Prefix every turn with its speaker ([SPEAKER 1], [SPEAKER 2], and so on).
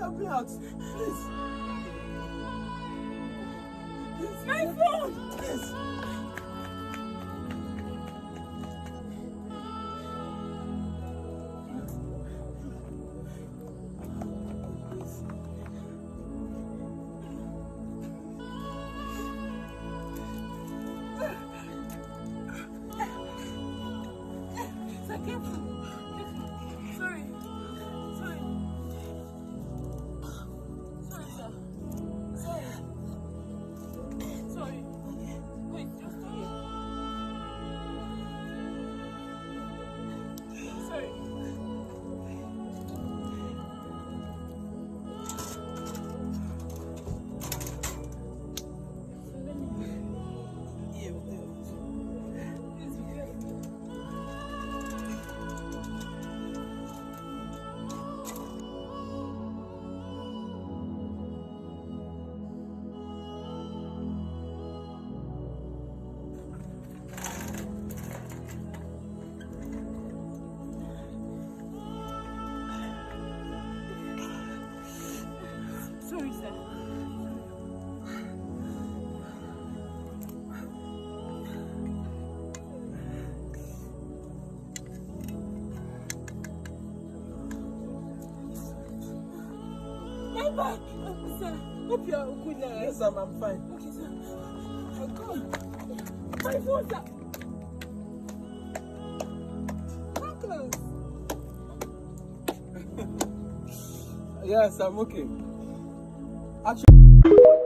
[SPEAKER 1] help me out. Please. Please.
[SPEAKER 2] My phone!
[SPEAKER 1] Please.
[SPEAKER 2] Sir, careful. Sorry. Sorry. Sorry, sir. Sorry. Sorry. Wait, just stay here. Sorry.
[SPEAKER 1] Yeah, we'll do it.
[SPEAKER 2] Please be careful. Sorry, sir. My back! Sir, hope you are good now.
[SPEAKER 1] Yes, I'm fine.
[SPEAKER 2] Okay, sir. Oh, come. My phone, sir. Come close.
[SPEAKER 1] Yes, I'm okay. Actually.